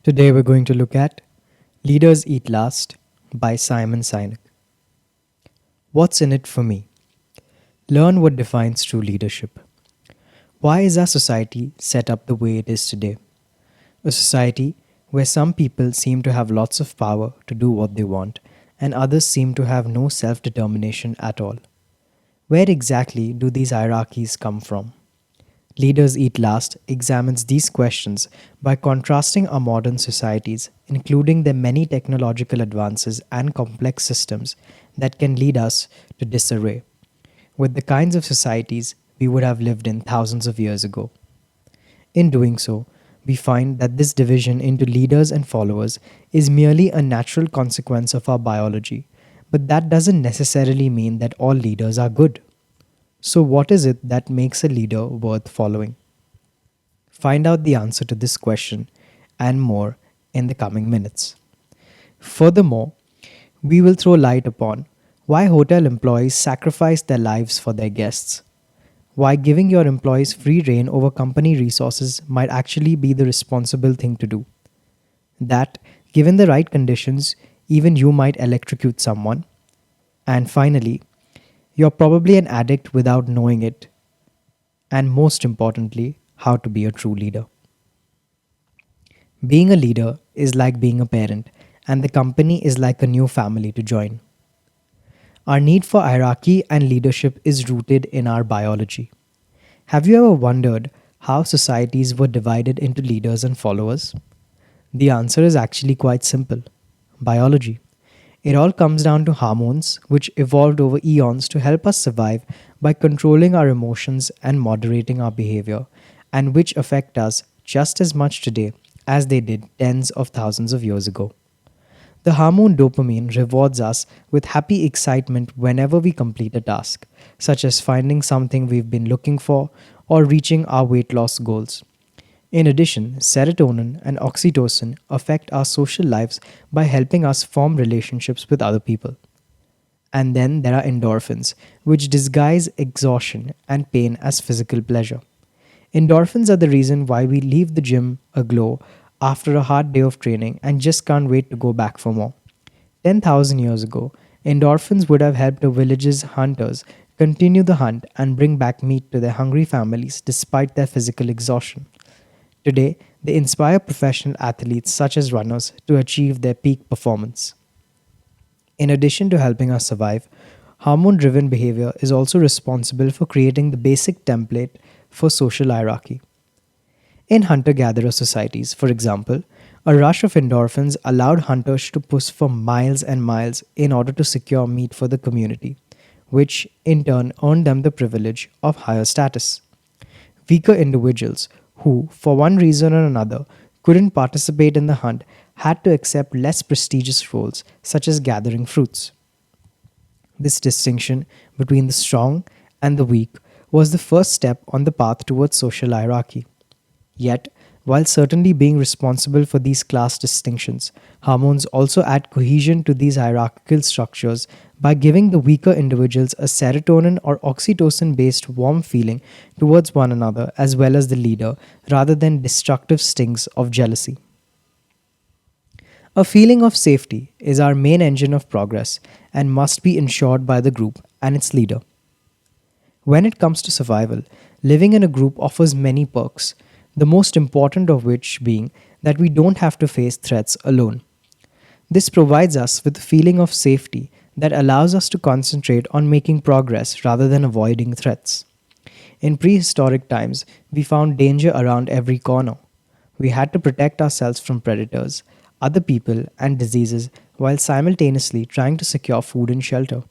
Today we're going to look at Leaders Eat Last by Simon Sinek. What's in it for me? Learn what defines true leadership. Why is our society set up the way it is today? A society where some people seem to have lots of power to do what they want and others seem to have no self determination at all. Where exactly do these hierarchies come from? Leaders Eat Last examines these questions by contrasting our modern societies, including the many technological advances and complex systems that can lead us to disarray, with the kinds of societies we would have lived in thousands of years ago. In doing so, we find that this division into leaders and followers is merely a natural consequence of our biology, but that doesn't necessarily mean that all leaders are good. So, what is it that makes a leader worth following? Find out the answer to this question and more in the coming minutes. Furthermore, we will throw light upon why hotel employees sacrifice their lives for their guests, why giving your employees free rein over company resources might actually be the responsible thing to do, that given the right conditions, even you might electrocute someone, and finally, you're probably an addict without knowing it, and most importantly, how to be a true leader. Being a leader is like being a parent, and the company is like a new family to join. Our need for hierarchy and leadership is rooted in our biology. Have you ever wondered how societies were divided into leaders and followers? The answer is actually quite simple: biology. It all comes down to hormones, which evolved over eons to help us survive by controlling our emotions and moderating our behavior, and which affect us just as much today as they did tens of thousands of years ago. The hormone dopamine rewards us with happy excitement whenever we complete a task, such as finding something we've been looking for or reaching our weight loss goals. In addition, serotonin and oxytocin affect our social lives by helping us form relationships with other people. And then there are endorphins, which disguise exhaustion and pain as physical pleasure. Endorphins are the reason why we leave the gym aglow after a hard day of training and just can't wait to go back for more. 10,000 years ago, endorphins would have helped the village's hunters continue the hunt and bring back meat to their hungry families despite their physical exhaustion. Today, they inspire professional athletes such as runners to achieve their peak performance. In addition to helping us survive, hormone driven behavior is also responsible for creating the basic template for social hierarchy. In hunter gatherer societies, for example, a rush of endorphins allowed hunters to push for miles and miles in order to secure meat for the community, which in turn earned them the privilege of higher status. Weaker individuals who, for one reason or another, couldn't participate in the hunt had to accept less prestigious roles, such as gathering fruits. This distinction between the strong and the weak was the first step on the path towards social hierarchy. Yet, while certainly being responsible for these class distinctions, hormones also add cohesion to these hierarchical structures by giving the weaker individuals a serotonin or oxytocin based warm feeling towards one another as well as the leader, rather than destructive stings of jealousy. A feeling of safety is our main engine of progress and must be ensured by the group and its leader. When it comes to survival, living in a group offers many perks, the most important of which being that we don't have to face threats alone. This provides us with a feeling of safety that allows us to concentrate on making progress rather than avoiding threats. In prehistoric times, we found danger around every corner. We had to protect ourselves from predators, other people, and diseases while simultaneously trying to secure food and shelter.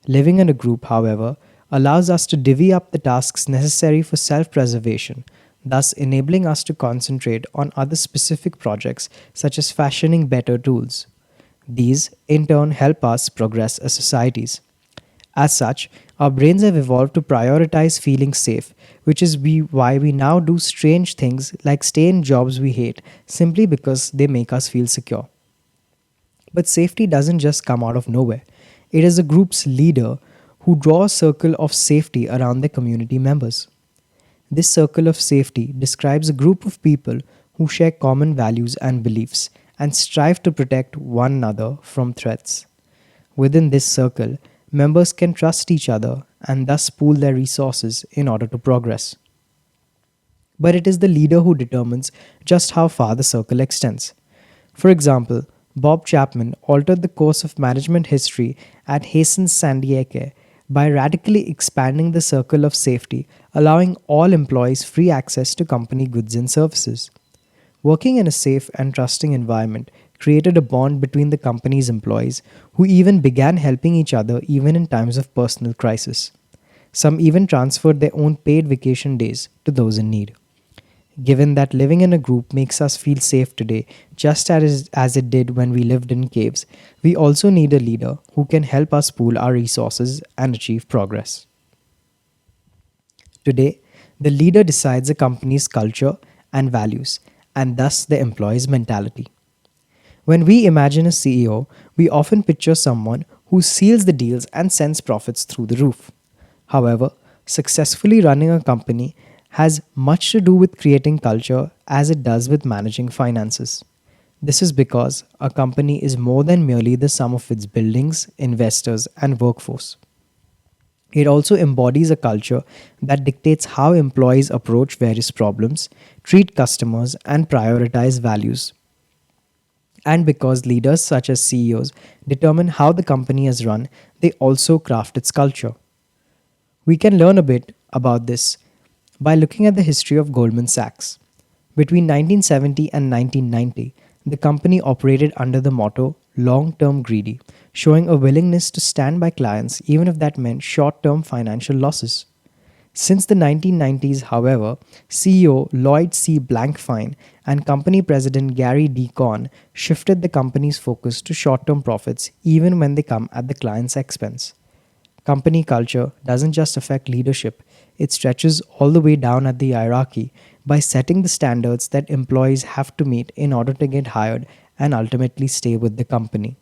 Living in a group, however, allows us to divvy up the tasks necessary for self preservation, thus enabling us to concentrate on other specific projects such as fashioning better tools. These, in turn, help us progress as societies. As such, our brains have evolved to prioritize feeling safe, which is why we now do strange things like stay in jobs we hate simply because they make us feel secure. But safety doesn't just come out of nowhere. It is a group's leader who draw a circle of safety around their community members. This circle of safety describes a group of people who share common values and beliefs and strive to protect one another from threats. Within this circle, members can trust each other and thus pool their resources in order to progress. But it is the leader who determines just how far the circle extends. For example, Bob Chapman altered the course of management history at Hasten's Sandieke by radically expanding the circle of safety, allowing all employees free access to company goods and services. Working in a safe and trusting environment created a bond between the company's employees who even began helping each other even in times of personal crisis. Some even transferred their own paid vacation days to those in need. Given that living in a group makes us feel safe today, just as it did when we lived in caves, we also need a leader who can help us pool our resources and achieve progress. Today, the leader decides a company's culture and values, and thus the employee's mentality. When we imagine a CEO, we often picture someone who seals the deals and sends profits through the roof. However, successfully running a company has much to do with creating culture as it does with managing finances. This is because a company is more than merely the sum of its buildings, investors, and workforce. It also embodies a culture that dictates how employees approach various problems, treat customers, and prioritize values. And because leaders such as CEOs determine how the company is run, they also craft its culture. We can learn a bit about this by looking at the history of Goldman Sachs. Between 1970 and 1990, the company operated under the motto long term greedy, showing a willingness to stand by clients even if that meant short term financial losses. Since the 1990s, however, CEO Lloyd C. Blankfein and company president Gary D. Cohn shifted the company's focus to short term profits even when they come at the client's expense. Company culture doesn't just affect leadership, it stretches all the way down at the hierarchy by setting the standards that employees have to meet in order to get hired and ultimately stay with the company.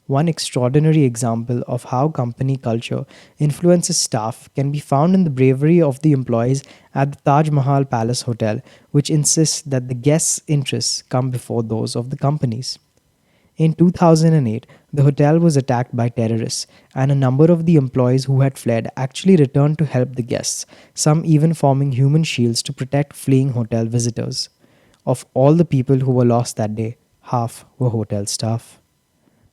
One extraordinary example of how company culture influences staff can be found in the bravery of the employees at the Taj Mahal Palace Hotel, which insists that the guests' interests come before those of the company's. In 2008, the hotel was attacked by terrorists, and a number of the employees who had fled actually returned to help the guests, some even forming human shields to protect fleeing hotel visitors. Of all the people who were lost that day, half were hotel staff.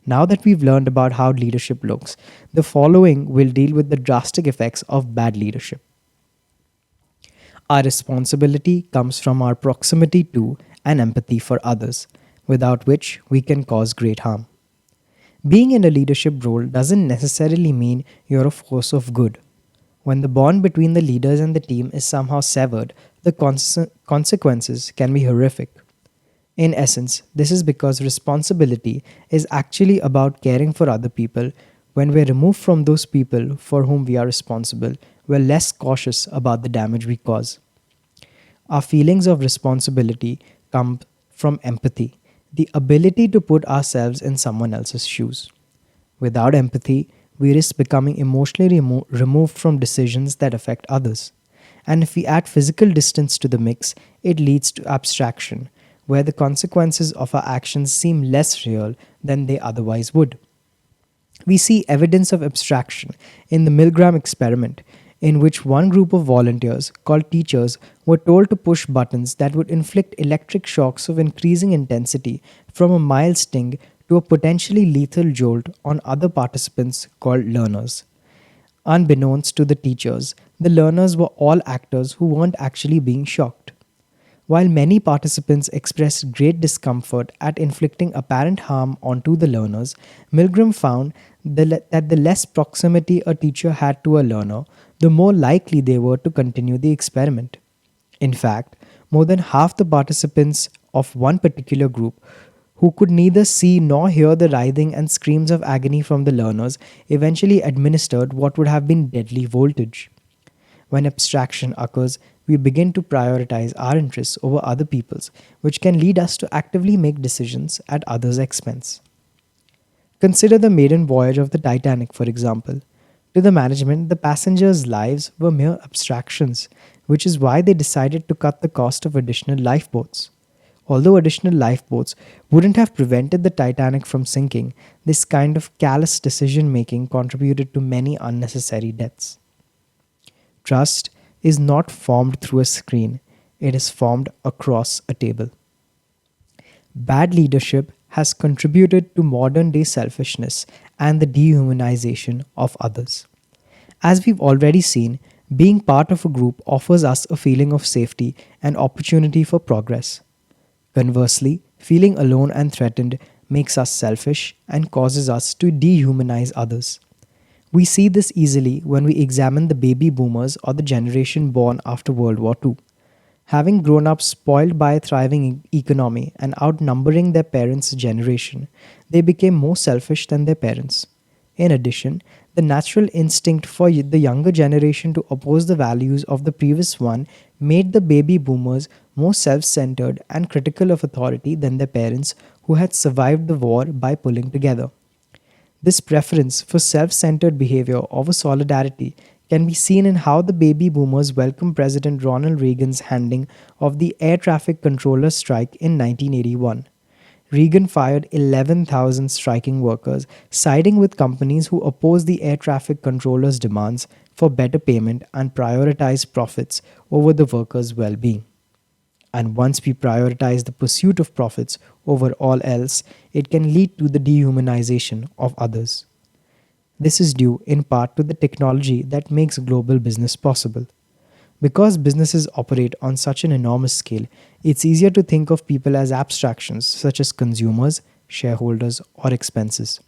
Now that we've learned about how leadership looks, the following will deal with the drastic effects of bad leadership. Our responsibility comes from our proximity to and empathy for others, without which we can cause great harm. Being in a leadership role doesn't necessarily mean you're a force of good. When the bond between the leaders and the team is somehow severed, the consequences can be horrific. In essence, this is because responsibility is actually about caring for other people. When we're removed from those people for whom we are responsible, we're less cautious about the damage we cause. Our feelings of responsibility come from empathy, the ability to put ourselves in someone else's shoes. Without empathy, we risk becoming emotionally removed from decisions that affect others. And if we add physical distance to the mix, it leads to abstraction, where the consequences of our actions seem less real than they otherwise would. We see evidence of abstraction in the Milgram experiment, in which one group of volunteers, called teachers, were told to push buttons that would inflict electric shocks of increasing intensity from a mild sting to a potentially lethal jolt on other participants, called learners. Unbeknownst to the teachers, the learners were all actors who weren't actually being shocked. While many participants expressed great discomfort at inflicting apparent harm onto the learners, Milgram found that the less proximity a teacher had to a learner, the more likely they were to continue the experiment. In fact, more than half the participants of one particular group, who could neither see nor hear the writhing and screams of agony from the learners, eventually administered what would have been deadly voltage. When abstraction occurs, we begin to prioritize our interests over other people's, which can lead us to actively make decisions at others' expense. Consider the maiden voyage of the Titanic, for example. To the management, the passengers' lives were mere abstractions, which is why they decided to cut the cost of additional lifeboats. Although additional lifeboats wouldn't have prevented the Titanic from sinking, this kind of callous decision making contributed to many unnecessary deaths. Trust is not formed through a screen, it is formed across a table. Bad leadership has contributed to modern day selfishness and the dehumanization of others. As we've already seen, being part of a group offers us a feeling of safety and opportunity for progress. Conversely, feeling alone and threatened makes us selfish and causes us to dehumanize others. We see this easily when we examine the baby boomers or the generation born after World War II. Having grown up spoiled by a thriving economy and outnumbering their parents' generation, they became more selfish than their parents. In addition, the natural instinct for the younger generation to oppose the values of the previous one made the baby boomers more self centered and critical of authority than their parents who had survived the war by pulling together. This preference for self centered behavior over solidarity can be seen in how the baby boomers welcomed President Ronald Reagan's handing of the air traffic controller strike in 1981. Reagan fired 11,000 striking workers, siding with companies who opposed the air traffic controller's demands for better payment and prioritized profits over the workers' well being. And once we prioritize the pursuit of profits over all else, it can lead to the dehumanization of others. This is due in part to the technology that makes global business possible. Because businesses operate on such an enormous scale, it's easier to think of people as abstractions such as consumers, shareholders, or expenses.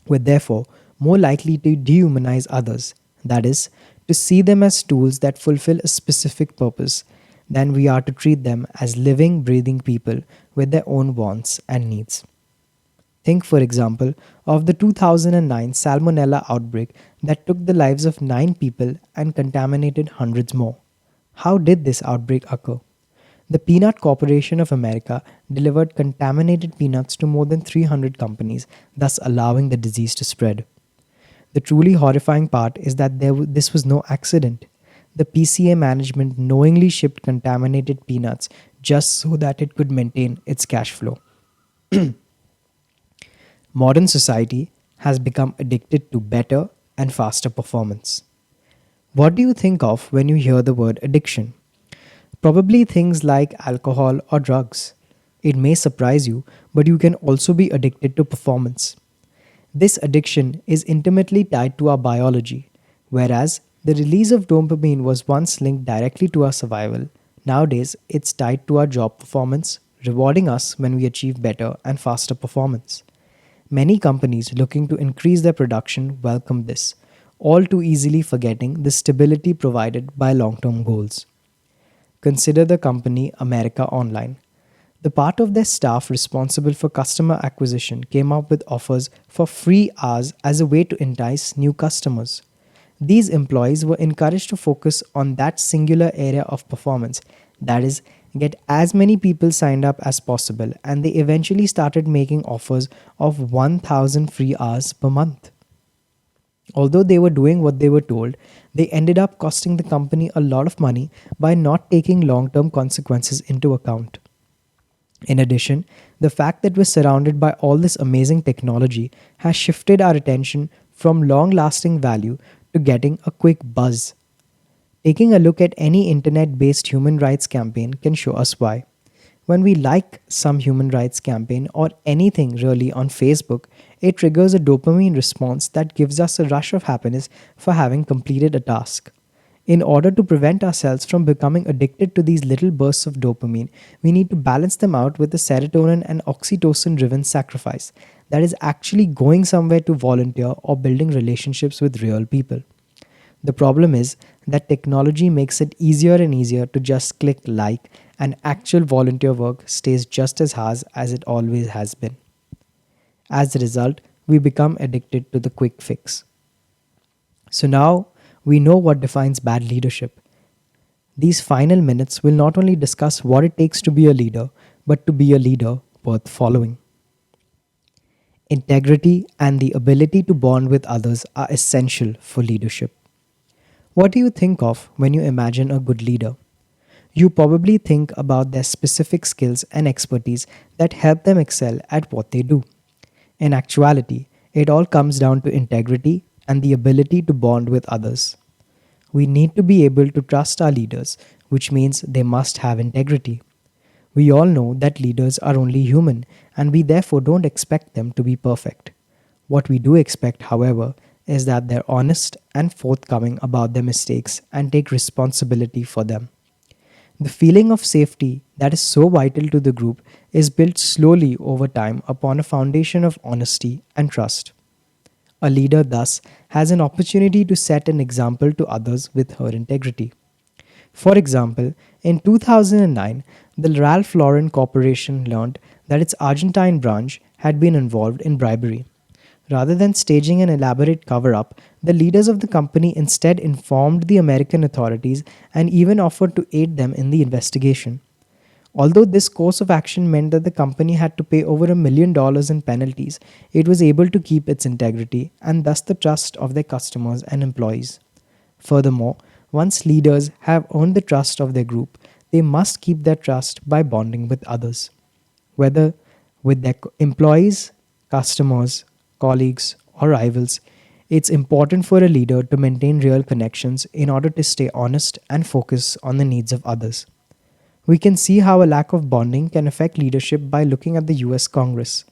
We're therefore more likely to dehumanize others, that is, to see them as tools that fulfill a specific purpose, than we are to treat them as living, breathing people with their own wants and needs. Think, for example, of the 2009 Salmonella outbreak that took the lives of 9 people and contaminated hundreds more. How did this outbreak occur? The Peanut Corporation of America delivered contaminated peanuts to more than 300 companies, thus allowing the disease to spread. The truly horrifying part is that this was no accident. The PCA management knowingly shipped contaminated peanuts just so that it could maintain its cash flow. Modern society has become addicted to better and faster performance. What do you think of when you hear the word addiction? Probably things like alcohol or drugs. It may surprise you, but you can also be addicted to performance. This addiction is intimately tied to our biology, whereas the release of dopamine was once linked directly to our survival. Nowadays, it's tied to our job performance, rewarding us when we achieve better and faster performance. Many companies looking to increase their production welcome this, all too easily forgetting the stability provided by long term goals. Consider the company America Online. The part of their staff responsible for customer acquisition came up with offers for free hours as a way to entice new customers. These employees were encouraged to focus on that singular area of performance, that is, get as many people signed up as possible, and they eventually started making offers of 1,000 free hours per month. Although they were doing what they were told, they ended up costing the company a lot of money by not taking long term consequences into account. In addition, the fact that we're surrounded by all this amazing technology has shifted our attention from long lasting value to getting a quick buzz. Taking a look at any internet based human rights campaign can show us why. When we like some human rights campaign or anything really on Facebook, it triggers a dopamine response that gives us a rush of happiness for having completed a task. In order to prevent ourselves from becoming addicted to these little bursts of dopamine, we need to balance them out with a serotonin and oxytocin driven sacrifice that is actually going somewhere to volunteer or building relationships with real people. The problem is that technology makes it easier and easier to just click like, and actual volunteer work stays just as hard as it always has been. As a result, we become addicted to the quick fix. So now we know what defines bad leadership. These final minutes will not only discuss what it takes to be a leader, but to be a leader worth following. Integrity and the ability to bond with others are essential for leadership. What do you think of when you imagine a good leader? You probably think about their specific skills and expertise that help them excel at what they do. In actuality, it all comes down to integrity and the ability to bond with others. We need to be able to trust our leaders, which means they must have integrity. We all know that leaders are only human, and we therefore don't expect them to be perfect. What we do expect, however, is that they're honest and forthcoming about their mistakes and take responsibility for them. The feeling of safety that is so vital to the group is built slowly over time upon a foundation of honesty and trust. A leader, thus, has an opportunity to set an example to others with her integrity. For example, in 2009, the Ralph Lauren Corporation learned that its Argentine branch had been involved in bribery. Rather than staging an elaborate cover up, the leaders of the company instead informed the American authorities and even offered to aid them in the investigation. Although this course of action meant that the company had to pay over $1 million in penalties, it was able to keep its integrity and thus the trust of their customers and employees. Furthermore, once leaders have earned the trust of their group, they must keep their trust by bonding with others, whether with their employees, customers, colleagues, or rivals. It's important for a leader to maintain real connections in order to stay honest and focus on the needs of others. We can see how a lack of bonding can affect leadership by looking at the US Congress.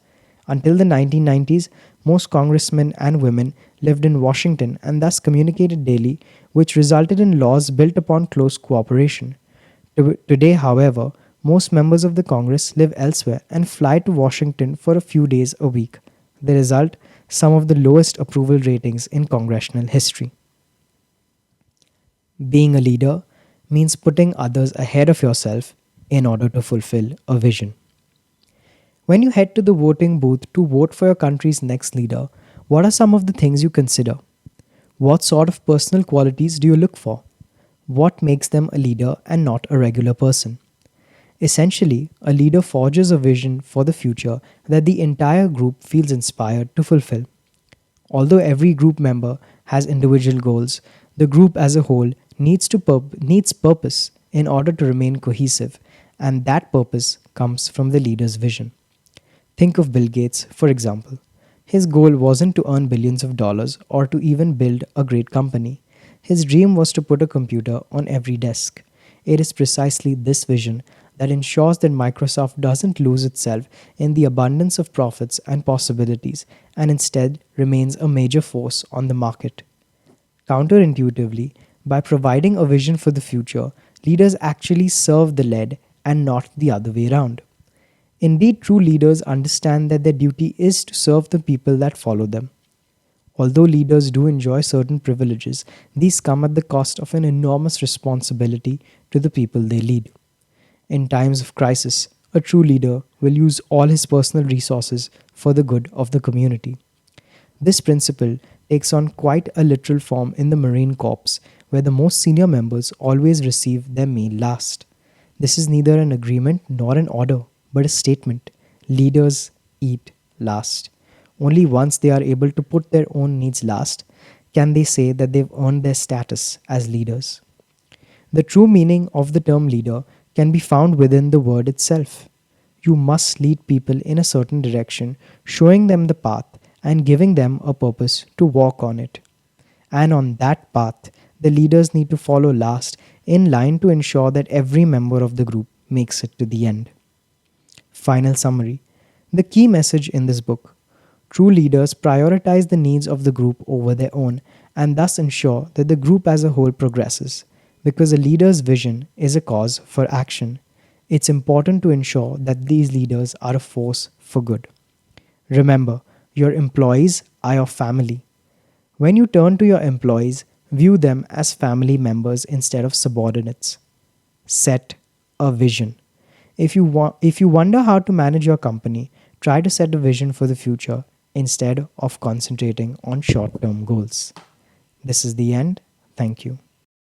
Until the 1990s, most congressmen and women lived in Washington and thus communicated daily, which resulted in laws built upon close cooperation. Today, however, most members of the Congress live elsewhere and fly to Washington for a few days a week. The result, some of the lowest approval ratings in congressional history. Being a leader means putting others ahead of yourself in order to fulfill a vision. When you head to the voting booth to vote for your country's next leader, what are some of the things you consider? What sort of personal qualities do you look for? What makes them a leader and not a regular person? Essentially, a leader forges a vision for the future that the entire group feels inspired to fulfill. Although every group member has individual goals, the group as a whole needs purpose in order to remain cohesive, and that purpose comes from the leader's vision. Think of Bill Gates, for example. His goal wasn't to earn billions of dollars or to even build a great company. His dream was to put a computer on every desk. It is precisely this vision that ensures that Microsoft doesn't lose itself in the abundance of profits and possibilities and instead remains a major force on the market. Counterintuitively, by providing a vision for the future, leaders actually serve the led and not the other way around. Indeed, true leaders understand that their duty is to serve the people that follow them. Although leaders do enjoy certain privileges, these come at the cost of an enormous responsibility to the people they lead. In times of crisis, a true leader will use all his personal resources for the good of the community. This principle takes on quite a literal form in the Marine Corps, where the most senior members always receive their meal last. This is neither an agreement nor an order, but a statement. Leaders eat last. Only once they are able to put their own needs last can they say that they've earned their status as leaders. The true meaning of the term leader can be found within the word itself. You must lead people in a certain direction, showing them the path and giving them a purpose to walk on it. And on that path, the leaders need to follow last in line to ensure that every member of the group makes it to the end. Final summary. The key message in this book. True leaders prioritize the needs of the group over their own and thus ensure that the group as a whole progresses. Because a leader's vision is a cause for action, it's important to ensure that these leaders are a force for good. Remember, your employees are your family. When you turn to your employees, view them as family members instead of subordinates. Set a vision. If you wonder how to manage your company, try to set a vision for the future instead of concentrating on short-term goals. This is the end. Thank you.